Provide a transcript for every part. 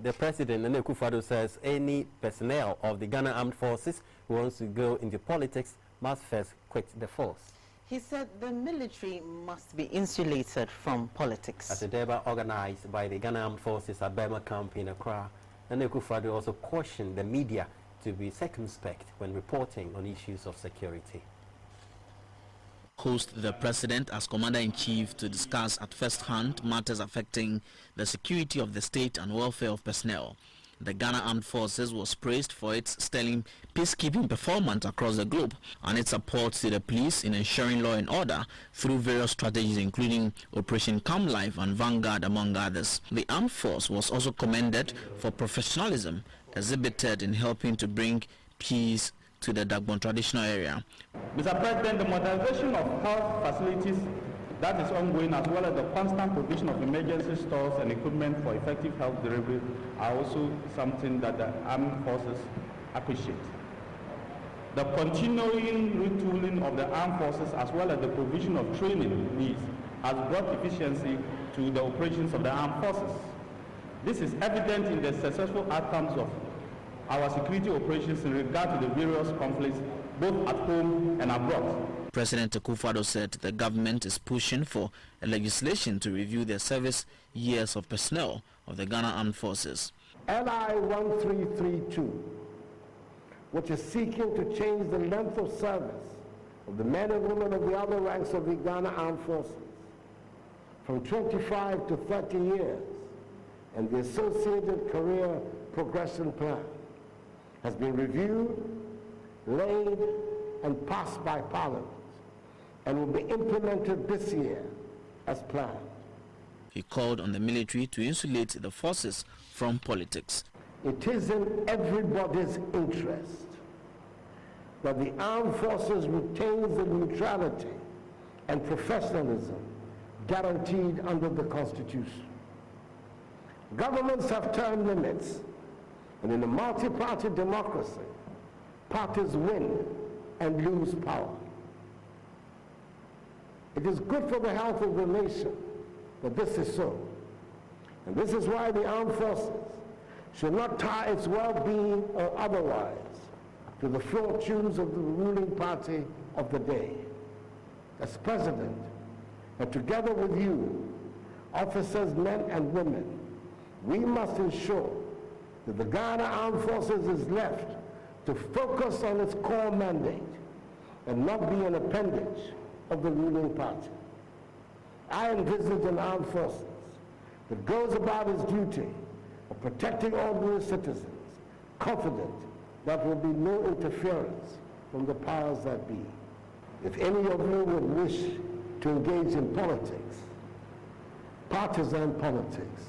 The president, Akufo-Addo, says any personnel of the Ghana Armed Forces who wants to go into politics must first quit the force. He said the military must be insulated from politics. At a debate organized by the Ghana Armed Forces at Burma Camp in Accra, Akufo-Addo also cautioned the media to be circumspect when reporting on issues of security. Host the president as commander-in-chief to discuss at first hand matters affecting the security of the state and welfare of personnel. The Ghana Armed Forces was praised for its sterling peacekeeping performance across the globe and its support to the police in ensuring law and order through various strategies including Operation Calm Life and Vanguard, among others. The armed force was also commended for professionalism exhibited in helping to bring peace to the Dagbon traditional area. Mr. President, the modernization of health facilities that is ongoing, as well as the constant provision of emergency stores and equipment for effective health delivery, are also something that the armed forces appreciate. The continuing retooling of the armed forces, as well as the provision of training needs, has brought efficiency to the operations of the armed forces. This is evident in the successful outcomes of our security operations in regard to the various conflicts, both at home and abroad. President Akufo-Addo said the government is pushing for a legislation to review the service years of personnel of the Ghana Armed Forces. LI 1332, which is seeking to change the length of service of the men and women of the other ranks of the Ghana Armed Forces from 25 to 30 years, and the associated career progression plan has been reviewed, laid, and passed by Parliament, and will be implemented this year as planned. He called on the military to insulate the forces from politics. It is in everybody's interest that the armed forces retains the neutrality and professionalism guaranteed under the Constitution. Governments have term limits, and in a multi-party democracy, parties win and lose power. It is good for the health of the nation that this is so. And this is why the armed forces should not tie its well-being or otherwise to the fortunes of the ruling party of the day. As president, and together with you, officers, men and women, we must ensure that the Ghana Armed Forces is left to focus on its core mandate and not be an appendage of the ruling party. I envisage an armed forces that goes about its duty of protecting ordinary citizens, confident that there will be no interference from the powers that be. If any of you would wish to engage in politics, partisan politics,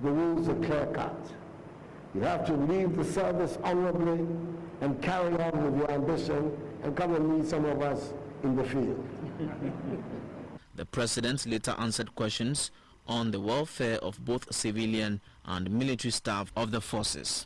the rules are clear-cut. You have to leave the service honorably and carry on with your ambition and come and meet some of us in the field. The president later answered questions on the welfare of both civilian and military staff of the forces.